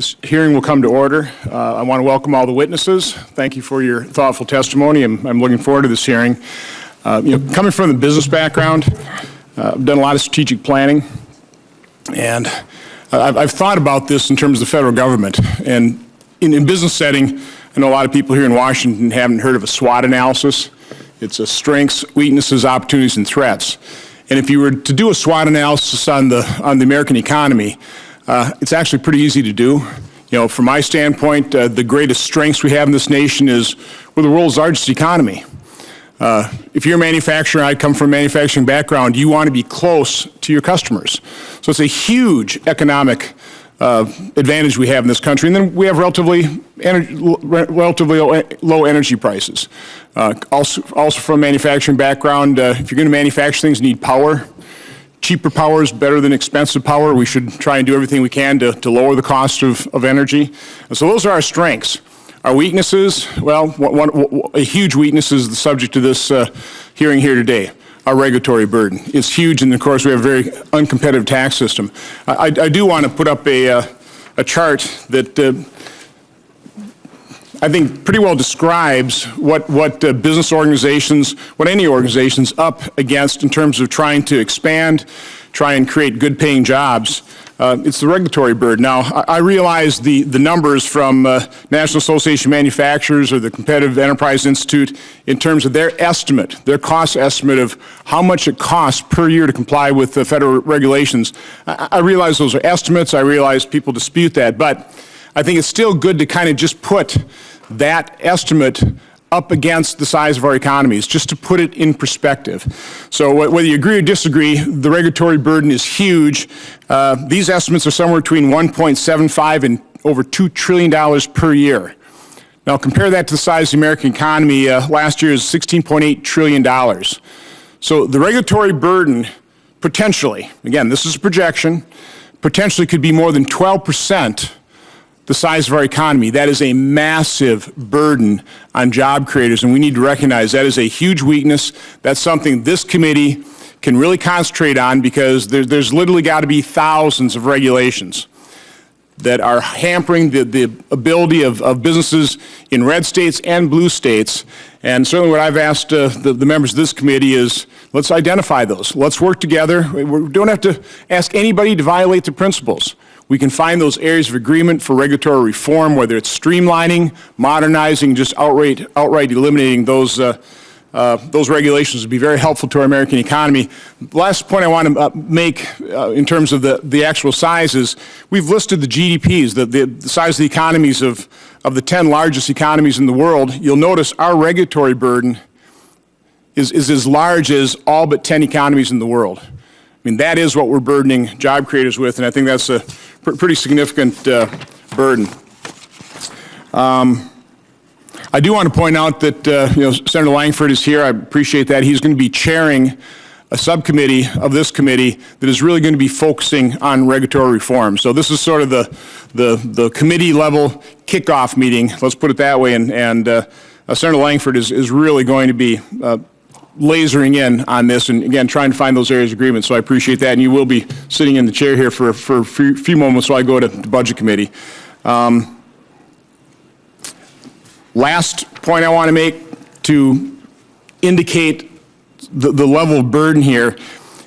This hearing will come to order. I want to welcome all the witnesses. Thank you for your thoughtful testimony. I'm looking forward to this hearing. Coming from the business background, I've done a lot of strategic planning, and I've thought about this in terms of the federal government. And in business setting, I know a lot of people here in Washington haven't heard of a SWOT analysis. It's a strengths, weaknesses, opportunities, and threats. And if you were to do a SWOT analysis on the American economy, it's actually pretty easy to do. From my standpoint, the greatest strengths we have in this nation is we're the world's largest economy. If you're a manufacturer, I come from a manufacturing background, you want to be close to your customers. So it's a huge economic advantage we have in this country. And then we have relatively low energy prices. Also from a manufacturing background, if you're going to manufacture things, you need power. Cheaper power is better than expensive power. We should try and do everything we can to lower the cost of energy. And so those are our strengths. Our weaknesses, well, a huge weakness is the subject of this hearing here today. Our regulatory burden is huge, and of course we have a very uncompetitive tax system. I do want to put up a chart that I think pretty well describes what business organizations, what any organization's up against in terms of trying to expand, try and create good paying jobs. It's the regulatory burden. Now, I realize the numbers from National Association of Manufacturers or the Competitive Enterprise Institute in terms of their estimate, their cost estimate of how much it costs per year to comply with the federal regulations. I realize those are estimates. I realize people dispute that, but I think it's still good to kind of just put that estimate up against the size of our economies, just to put it in perspective. So whether you agree or disagree, the regulatory burden is huge. These estimates are somewhere between $1.75 and over $2 trillion per year. Now compare that to the size of the American economy. Last year is $16.8 trillion. So the regulatory burden potentially, again, this is a projection, potentially could be more than 12% the size of our economy. That is a massive burden on job creators, and we need to recognize that is a huge weakness. That's something this committee can really concentrate on, because there's literally got to be thousands of regulations that are hampering the ability of businesses in red states and blue states. And certainly what I've asked the members of this committee is, let's identify those. Let's work together. We don't have to ask anybody to violate the principles. We can find those areas of agreement for regulatory reform, whether it's streamlining, modernizing, just outright eliminating those regulations would be very helpful to our American economy. The last point I want to make in terms of the actual size is we've listed the GDPs, the size of the economies of the 10 largest economies in the world. You'll notice our regulatory burden is as large as all but 10 economies in the world. I mean, that is what we're burdening job creators with, and I think that's a pretty significant burden. I do want to point out that Senator Langford is here. I appreciate that. He's going to be chairing a subcommittee of this committee that is really going to be focusing on regulatory reform. So this is sort of the committee level kickoff meeting, let's put it that way, and Senator Langford is really going to be lasering in on this and, again, trying to find those areas of agreement. So I appreciate that, and you will be sitting in the chair here for a few moments while I go to the Budget Committee. Last point I want to make to indicate the level of burden here,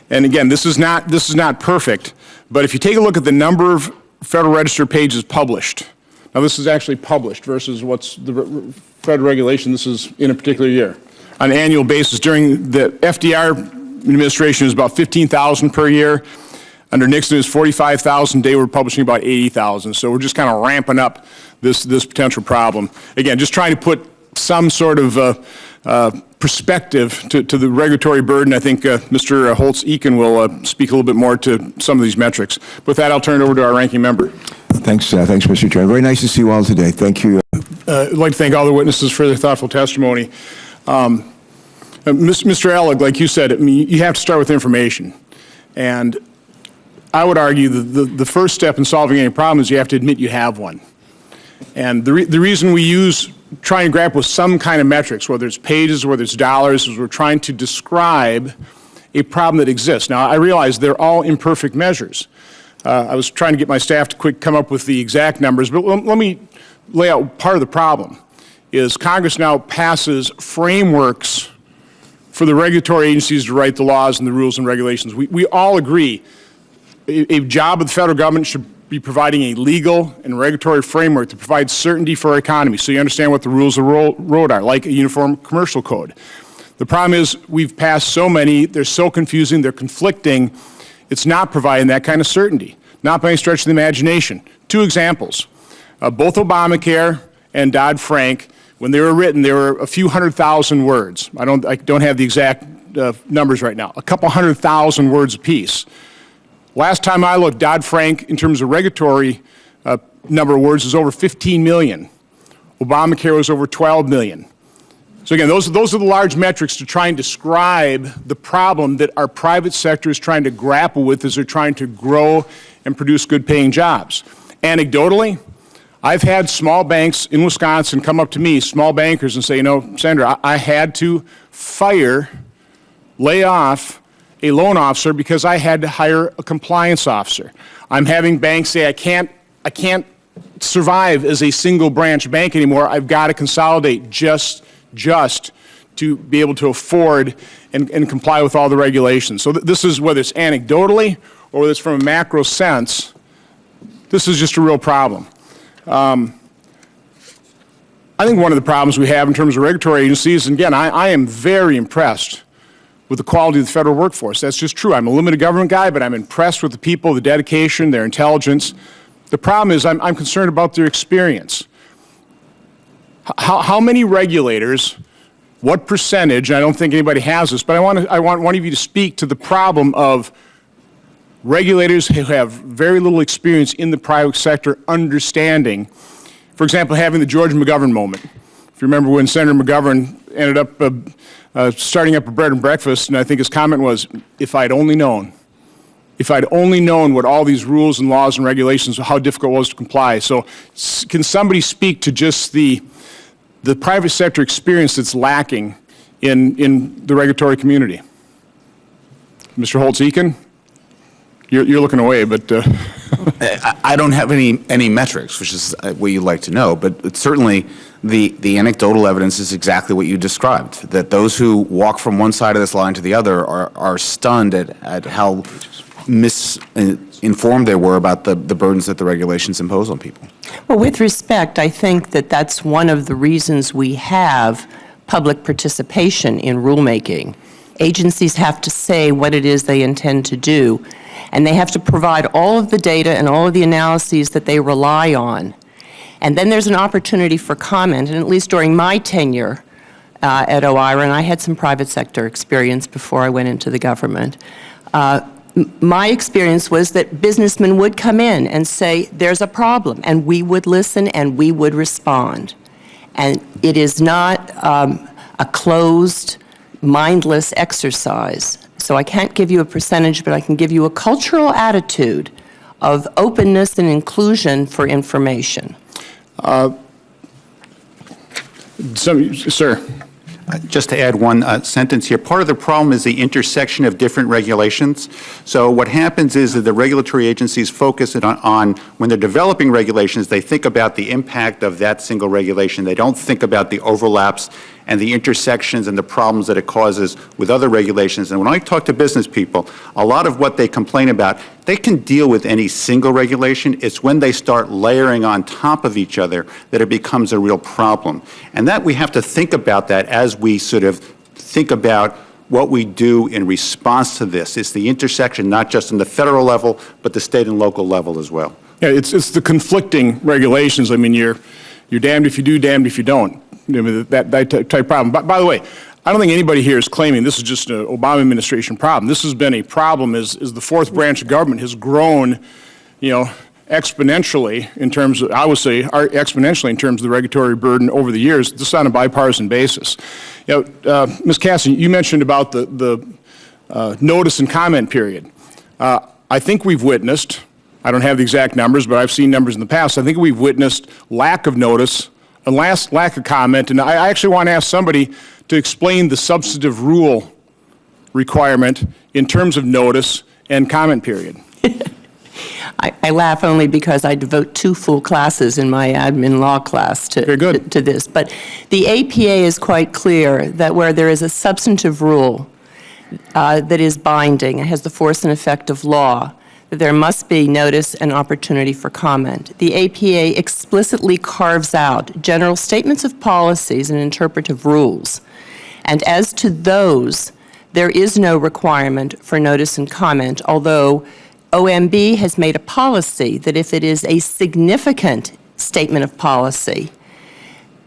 and again, this is not perfect, but if you take a look at the number of Federal Register pages published, now this is actually published versus what's the federal regulation, this is in a particular year. On an annual basis, during the FDR administration, it was about 15,000 per year. Under Nixon, it was 45,000. Today, we're publishing about 80,000. So we're just kind of ramping up this potential problem. Again, just trying to put some sort of perspective to the regulatory burden. I think Mr. Holtz-Eakin will speak a little bit more to some of these metrics. With that, I'll turn it over to our ranking member. Thanks, Mr. Chairman. Very nice to see you all today. Thank you. I'd like to thank all the witnesses for their thoughtful testimony. Mr. Ellig, like you said, I mean, you have to start with information. And I would argue that the first step in solving any problem is you have to admit you have one. And the reason we try and grapple with some kind of metrics, whether it's pages, whether it's dollars, is we're trying to describe a problem that exists. Now, I realize they're all imperfect measures, I was trying to get my staff to come up with the exact numbers, but let me lay out part of the problem. Is Congress now passes frameworks for the regulatory agencies to write the laws and the rules and regulations. We all agree a job of the federal government should be providing a legal and regulatory framework to provide certainty for our economy so you understand what the rules of the road are, like a uniform commercial code. The problem is we've passed so many, they're so confusing, they're conflicting, it's not providing that kind of certainty, not by any stretch of the imagination. Two examples, both Obamacare and Dodd-Frank, when they were written, they were a few 100,000 words. I don't have the exact numbers right now, a couple 100,000 words apiece. Last time I looked, Dodd-Frank, in terms of regulatory number of words, is over 15 million. Obamacare was over 12 million. So again, those are the large metrics to try and describe the problem that our private sector is trying to grapple with as they're trying to grow and produce good-paying jobs. Anecdotally, I've had small banks in Wisconsin come up to me, small bankers, and say, you know, Senator, I had to lay off a loan officer because I had to hire a compliance officer. I'm having banks say, I can't survive as a single branch bank anymore. I've got to consolidate just to be able to afford and comply with all the regulations. So this is, whether it's anecdotally or whether it's from a macro sense, this is just a real problem. I think one of the problems we have in terms of regulatory agencies, and again, I am very impressed with the quality of the federal workforce. That's just true. I'm a limited government guy, but I'm impressed with the people, the dedication, their intelligence. The problem is I'm concerned about their experience. How many regulators, what percentage, I don't think anybody has this, but I want one of you to speak to the problem of regulators who have very little experience in the private sector understanding, for example, having the George McGovern moment. If you remember when Senator McGovern ended up starting up a bread and breakfast, and I think his comment was, if I'd only known what all these rules and laws and regulations, how difficult it was to comply. So can somebody speak to just the private sector experience that's lacking in the regulatory community? Mr. Holtz-Eakin? You're looking away, but... I don't have any metrics, which is what you'd like to know, but certainly the anecdotal evidence is exactly what you described, that those who walk from one side of this line to the other are stunned at how misinformed they were about the burdens that the regulations impose on people. Well, with respect, I think that that's one of the reasons we have public participation in rulemaking. Agencies have to say what it is they intend to do, and they have to provide all of the data and all of the analyses that they rely on. And then there's an opportunity for comment, and at least during my tenure at OIRA, and I had some private sector experience before I went into the government, my experience was that businessmen would come in and say, there's a problem, and we would listen and we would respond. And it is not a closed, mindless exercise. So I can't give you a percentage, but I can give you a cultural attitude of openness and inclusion for information. Sir. Just to add one sentence here, part of the problem is the intersection of different regulations. So what happens is that the regulatory agencies focus on when they're developing regulations, they think about the impact of that single regulation. They don't think about the overlaps and the intersections and the problems that it causes with other regulations. And when I talk to business people, a lot of what they complain about, they can deal with any single regulation. It's when they start layering on top of each other that it becomes a real problem. And that we have to think about that as we sort of think about what we do in response to this. It's the intersection, not just in the federal level, but the state and local level as well. Yeah, it's the conflicting regulations. I mean, you're damned if you do, damned if you don't. I mean, that type problem. By the way, I don't think anybody here is claiming this is just an Obama administration problem. This has been a problem as the fourth branch of government has grown, exponentially in terms of, I would say, exponentially in terms of the regulatory burden over the years, this on a bipartisan basis. Ms. Cassidy, you mentioned about the notice and comment period. I think we've witnessed, I don't have the exact numbers, but I've seen numbers in the past, I think we've witnessed lack of notice and lack of comment, and I actually want to ask somebody to explain the substantive rule requirement in terms of notice and comment period. I laugh only because I devote 2 full classes in my admin law class to this. But the APA is quite clear that where there is a substantive rule that is binding and has the force and effect of law, that there must be notice and opportunity for comment. The APA explicitly carves out general statements of policies and interpretive rules. And as to those, there is no requirement for notice and comment, although OMB has made a policy that if it is a significant statement of policy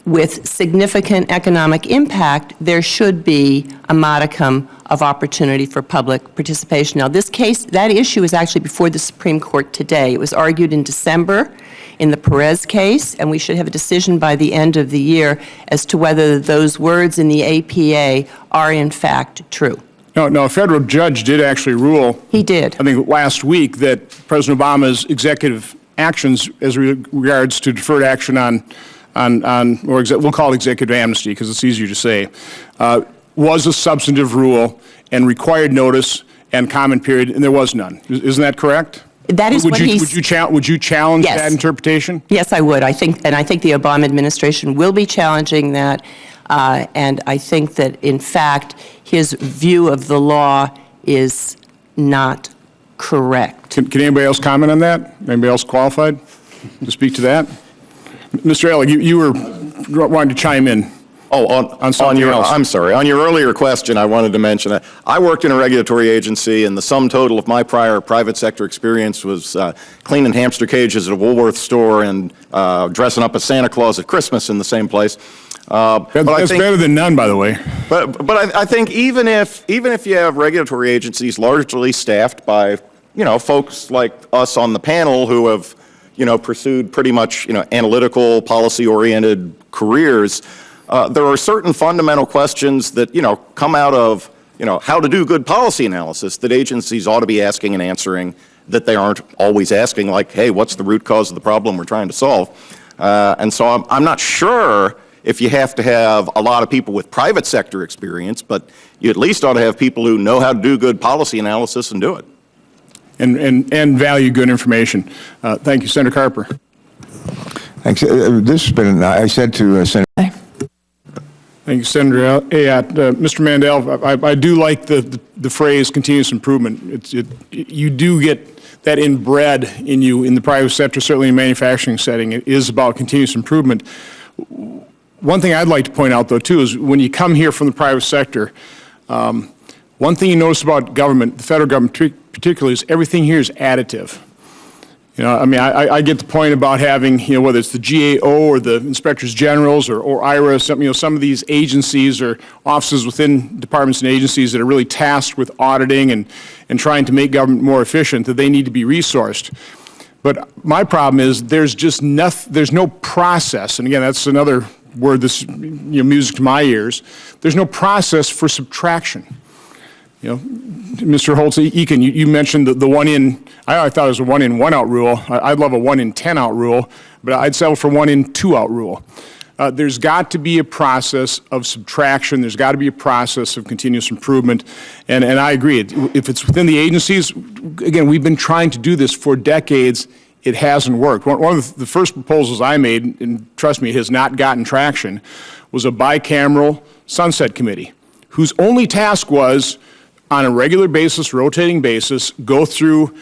with significant economic impact, there should be a modicum of opportunity for public participation. Now, this case, that issue is actually before the Supreme Court today. It was argued in December in the Perez case, and we should have a decision by the end of the year as to whether those words in the APA are in fact true. No, a federal judge did actually rule. He did. I think last week that President Obama's executive actions as regards to deferred action on we'll call it executive amnesty because it's easier to say, was a substantive rule and required notice and comment period, and there was none. Isn't that correct? That is what he's... Would you challenge Yes. that interpretation? Yes, I would. I think the Obama administration will be challenging that, and I think that, in fact, his view of the law is not correct. Can anybody else comment on that? Anybody else qualified to speak to that? Mr. Ellick, you were wanting to chime in. Oh, on something else. I'm sorry. On your earlier question, I wanted to mention that I worked in a regulatory agency, and the sum total of my prior private sector experience was cleaning hamster cages at a Woolworth store and dressing up as Santa Claus at Christmas in the same place. That's better than none, by the way. But I think even if you have regulatory agencies largely staffed by folks like us on the panel who have pursued pretty much analytical, policy-oriented careers. There are certain fundamental questions that, come out of, how to do good policy analysis that agencies ought to be asking and answering that they aren't always asking, like, hey, what's the root cause of the problem we're trying to solve? And so I'm not sure if you have to have a lot of people with private sector experience, but you at least ought to have people who know how to do good policy analysis and do it. And value good information. Thank you, Senator Carper. Thanks. This has been, I said to Senator. Thank you, Senator Ayotte. Mr. Mandel, I do like the phrase continuous improvement. You do get that inbred in you in the private sector, certainly in manufacturing setting. It is about continuous improvement. One thing I'd like to point out, though, too, is when you come here from the private sector, one thing you notice about government, the federal government particularly, is everything here is additive. I get the point about having, whether it's the GAO or the inspectors generals or IRA, some of these agencies or offices within departments and agencies that are really tasked with auditing and trying to make government more efficient, that they need to be resourced. But my problem is there's no process, and again, that's another word that's music to my ears. There's no process for subtraction. Mr. Holtz-Eakin, you mentioned the one in, I thought it was a 1 in, 1 out rule. I'd love a 1 in 10 out rule, but I'd settle for 1 in, 2 out rule. There's got to be a process of subtraction. There's got to be a process of continuous improvement. And I agree. If it's within the agencies, again, we've been trying to do this for decades. It hasn't worked. One of the first proposals I made, and trust me, it has not gotten traction, was a bicameral sunset committee, whose only task was, on a regular basis, rotating basis, go through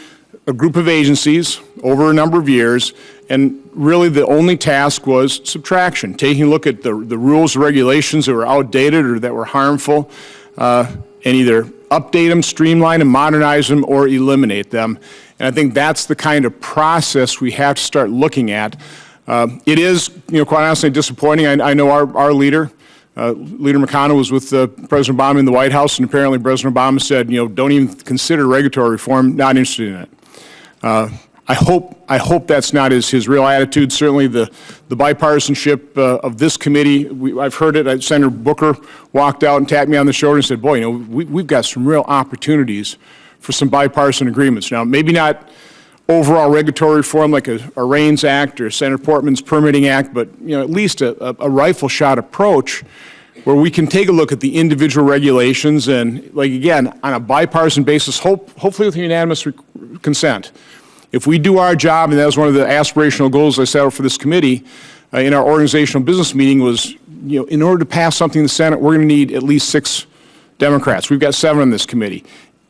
a group of agencies over a number of years, and really the only task was subtraction, taking a look at the rules and regulations that were outdated or that were harmful, and either update them, streamline them, modernize them, or eliminate them. And I think that's the kind of process we have to start looking at. It is, quite honestly, disappointing. I know our leader, Leader McConnell, was with President Obama in the White House, and apparently President Obama said, don't even consider regulatory reform, not interested in it. I hope that's not his real attitude. Certainly the bipartisanship of this committee, I've heard it. Senator Booker walked out and tapped me on the shoulder and said, boy, we've got some real opportunities for some bipartisan agreements. Now, maybe not overall regulatory reform like a REINS Act or Senator Portman's Permitting Act, but at least a rifle shot approach where we can take a look at the individual regulations and, again, on a bipartisan basis, hopefully with unanimous consent, If we do our job, and that was one of the aspirational goals I set out for this committee in our organizational business meeting was, in order to pass something in the Senate, we're going to need at least 6 Democrats. We've got 7 on this committee.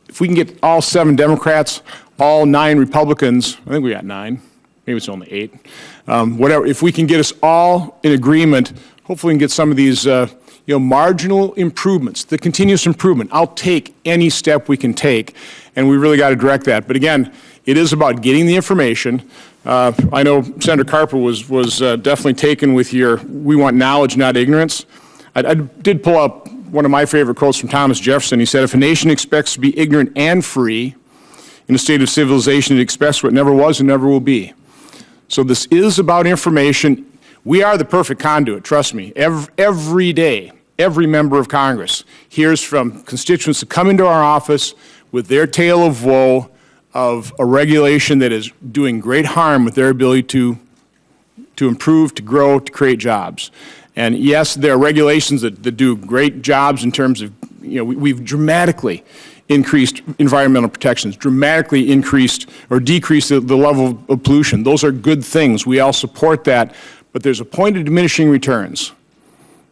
If we can get all 7 Democrats, all 9 Republicans, I think we got 9, maybe it's only 8, whatever, if we can get us all in agreement, hopefully we can get some of these marginal improvements, the continuous improvement. I'll take any step we can take, and we really got to direct that. But again, it is about getting the information. I know Senator Carper was definitely taken with your, we want knowledge, not ignorance. I did pull up one of my favorite quotes from Thomas Jefferson. He said, if a nation expects to be ignorant and free in a state of civilization, it expects what never was and never will be. So this is about information. We are the perfect conduit, trust me. Every day, every member of Congress hears from constituents that come into our office with their tale of woe of a regulation that is doing great harm with their ability to improve, to grow, to create jobs. And yes, there are regulations that do great jobs in terms of, we've dramatically increased environmental protections, dramatically increased or decreased the level of pollution. Those are good things. We all support that. But there's a point of diminishing returns.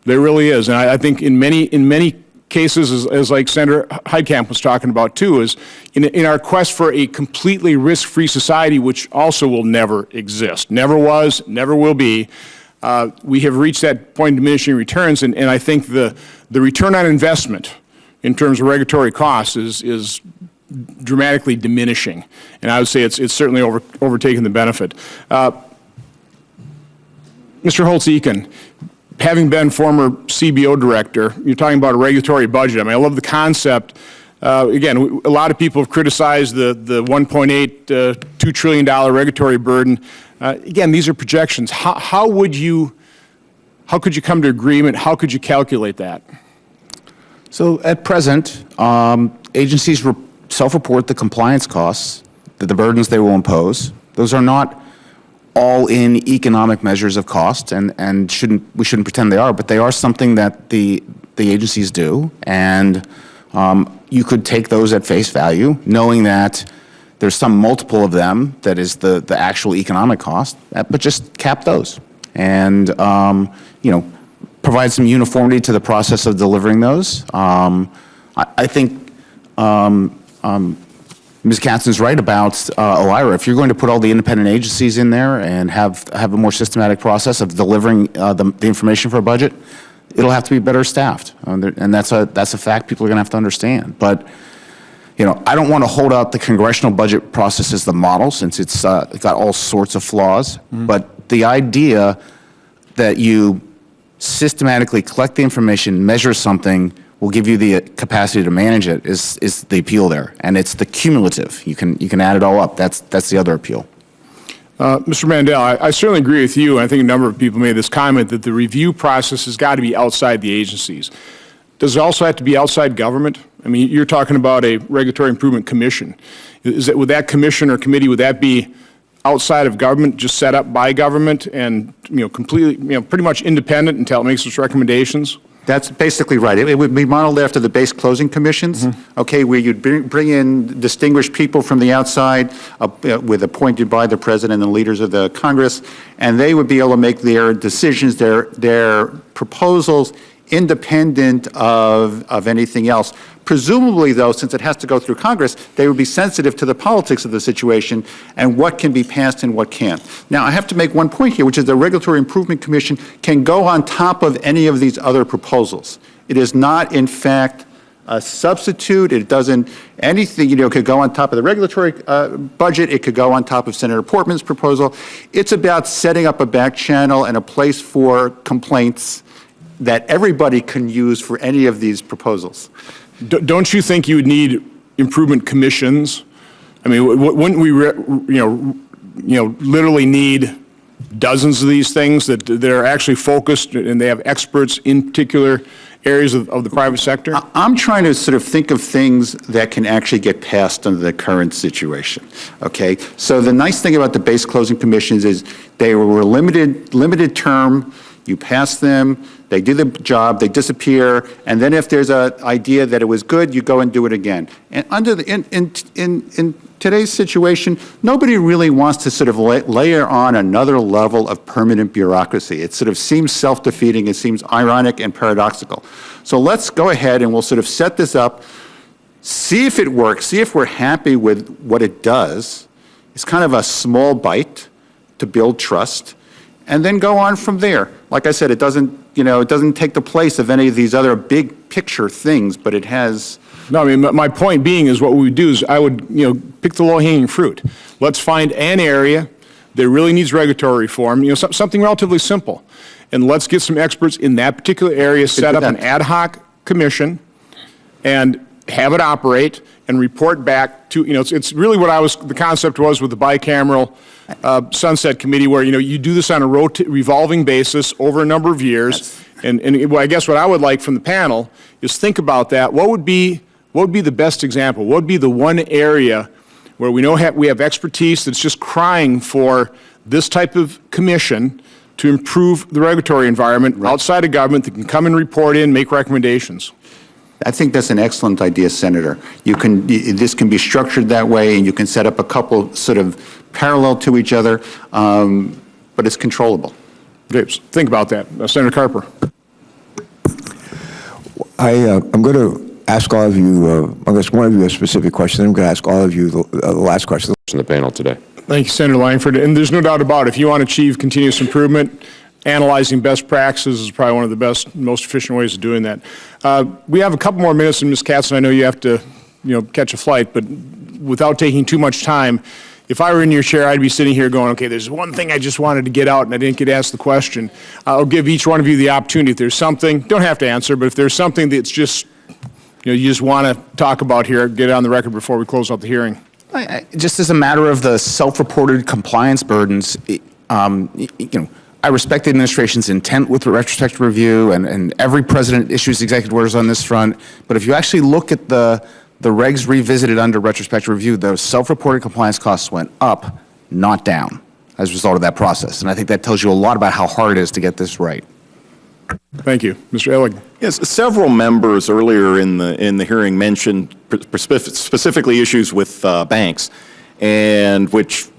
There really is. And I think in many cases, as like Senator Heitkamp was talking about too, is in our quest for a completely risk-free society, which also will never exist, never was, never will be, we have reached that point of diminishing returns, and I think the return on investment in terms of regulatory costs is dramatically diminishing, and I would say it's certainly overtaken the benefit. Mr. Holtz-Eakin, having been former CBO director, you're talking about a regulatory budget. I mean, I love the concept. Again, a lot of people have criticized the $1.8, $2 trillion regulatory burden. Again, these are projections. How could you come to agreement? How could you calculate that? So at present, agencies self-report the compliance costs, the burdens they will impose. Those are not all in economic measures of cost, and we shouldn't pretend they are, but they are something that the agencies do, and you could take those at face value, knowing that there's some multiple of them that is the actual economic cost, but just cap those, and provide some uniformity to the process of delivering those. I think Ms. Katzen's right about OIRA. If you're going to put all the independent agencies in there and have a more systematic process of delivering the information for a budget, it'll have to be better staffed, and that's a fact people are going to have to understand. But I don't want to hold out the congressional budget process as the model, since it's got all sorts of flaws. Mm-hmm. But the idea that you systematically collect the information, measure something, will give you the capacity to manage it is the appeal there, and it's the cumulative. You can add it all up. That's the other appeal. Mr. Mandel, I certainly agree with you. I think a number of people made this comment that the review process has got to be outside the agencies. Does it also have to be outside government? I mean, you're talking about a regulatory improvement commission. Would that commission or committee, would that be outside of government, just set up by government and completely, pretty much independent until it makes its recommendations? That's basically right. It would be modeled after the base closing commissions, okay, where you'd bring in distinguished people from the outside, appointed by the president and the leaders of the Congress, and they would be able to make their decisions, their proposals, independent of anything else. Presumably, though, since it has to go through Congress, they would be sensitive to the politics of the situation and what can be passed and what can't. Now, I have to make one point here, which is the Regulatory Improvement Commission can go on top of any of these other proposals. It is not, in fact, a substitute. It doesn't, anything, it could go on top of the regulatory budget. It could go on top of Senator Portman's proposal. It's about setting up a back channel and a place for complaints that everybody can use for any of these proposals. Don't you think you would need improvement commissions? I mean, wouldn't we, literally need dozens of these things that are actually focused and they have experts in particular areas of the private sector? I'm trying to sort of think of things that can actually get passed under the current situation, okay? So the nice thing about the base closing commissions is they were limited term. you pass them, they do the job, they disappear, and then if there's an idea that it was good, you go and do it again. And under the, in today's situation, nobody really wants to sort of layer on another level of permanent bureaucracy. It sort of seems self-defeating, it seems ironic and paradoxical. So let's go ahead and we'll sort of set this up, see if it works, see if we're happy with what it does. It's kind of a small bite to build trust, and then go on from there. Like I said, it doesn't, it doesn't take the place of any of these other big picture things, but it has. No, I mean, my point being is what we would do is I would, pick the low-hanging fruit. Let's find an area that really needs regulatory reform, something relatively simple. And let's get some experts in that particular area, set up an ad hoc commission, and have it operate and report back to, it's really what the concept was with the bicameral sunset committee where, you do this on a revolving basis over a number of years. And I guess what I would like from the panel is think about that. What would be the best example? What would be the one area where we know we have expertise that's just crying for this type of commission to improve the regulatory environment outside of government that can come and report in, make recommendations? I think that's an excellent idea, Senator. This can be structured that way, and you can set up a couple sort of parallel to each other, but it's controllable. Okay, so think about that. Senator Carper. I'm going to ask all of you, unless one of you has a specific question, I'm going to ask all of you the last question. In the panel today. Thank you, Senator Langford. And there's no doubt about it, if you want to achieve continuous improvement, analyzing best practices is probably one of the best, most efficient ways of doing that. We have a couple more minutes, and Ms. Katzen, I know you have to, catch a flight, but without taking too much time, if I were in your chair, I'd be sitting here going, okay, there's one thing I just wanted to get out, and I didn't get asked the question. I'll give each one of you the opportunity. If there's something, don't have to answer, but if there's something that's just, you just want to talk about here, get it on the record before we close out the hearing. Just as a matter of the self-reported compliance burdens, I respect the administration's intent with retrospective review, and every president issues executive orders on this front. But if you actually look at the regs revisited under retrospective review, the self-reported compliance costs went up, not down, as a result of that process. And I think that tells you a lot about how hard it is to get this right. Thank you. Mr. Ellig. Yes, several members earlier in the hearing mentioned specifically issues with banks, and which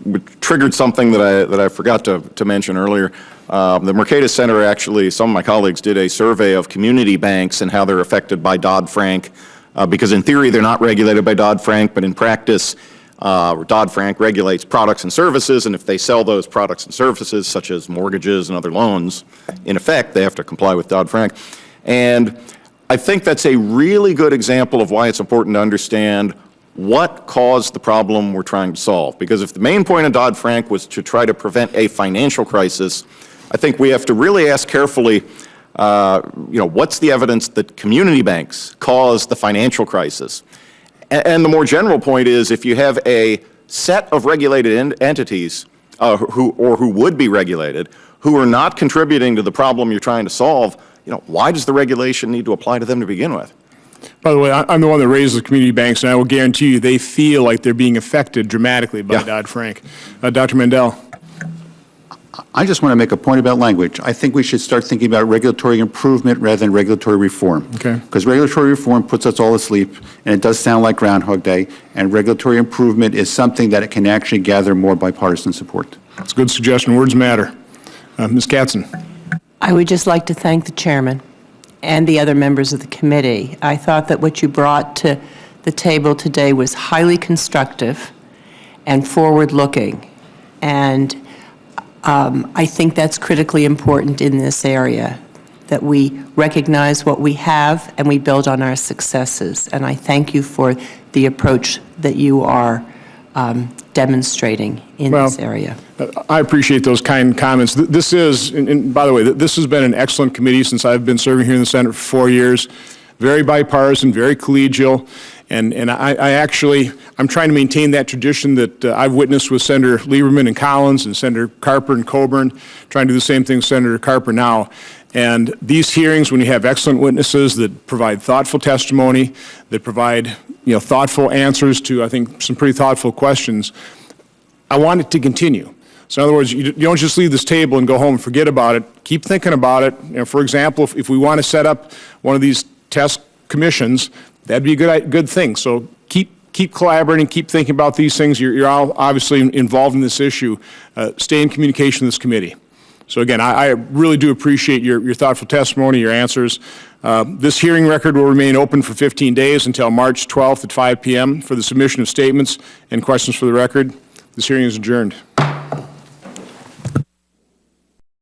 triggered something that I forgot to mention earlier. The Mercatus Center actually, some of my colleagues did a survey of community banks and how they're affected by Dodd-Frank, because in theory they're not regulated by Dodd-Frank, but in practice Dodd-Frank regulates products and services, and if they sell those products and services, such as mortgages and other loans, in effect, they have to comply with Dodd-Frank. And I think that's a really good example of why it's important to understand what caused the problem we're trying to solve. Because if the main point of Dodd-Frank was to try to prevent a financial crisis, I think we have to really ask carefully, what's the evidence that community banks caused the financial crisis? And the more general point is, if you have a set of regulated entities who would be regulated, who are not contributing to the problem you're trying to solve, why does the regulation need to apply to them to begin with? By the way, I'm the one that raises community banks, and I will guarantee you they feel like they're being affected dramatically by Dodd-Frank. Dr. Mandel. I just want to make a point about language. I think we should start thinking about regulatory improvement rather than regulatory reform. Okay. Because regulatory reform puts us all asleep, and it does sound like Groundhog Day, and regulatory improvement is something that it can actually gather more bipartisan support. That's a good suggestion. Words matter. Ms. Katzen. I would just like to thank the chairman and the other members of the committee. I thought that what you brought to the table today was highly constructive and forward-looking, and I think that's critically important in this area, that we recognize what we have and we build on our successes. And I thank you for the approach that you are demonstrating in this area. I appreciate those kind comments. This is, and by the way, this has been an excellent committee since I've been serving here in the Senate for 4 years. Very bipartisan, very collegial, and I'm trying to maintain that tradition that I've witnessed with Senator Lieberman and Collins and Senator Carper and Coburn, trying to do the same thing with Senator Carper now. And these hearings, when you have excellent witnesses that provide thoughtful testimony, that provide thoughtful answers to, I think, some pretty thoughtful questions, I want it to continue. So in other words, you don't just leave this table and go home and forget about it. Keep thinking about it. You know, for example, if we want to set up one of these test commissions, that'd be a good thing. So keep collaborating, keep thinking about these things. You're all obviously involved in this issue. Stay in communication with this committee. So again, I really do appreciate your thoughtful testimony, your answers. This hearing record will remain open for 15 days until March 12th at 5 p.m. for the submission of statements and questions for the record. This hearing is adjourned.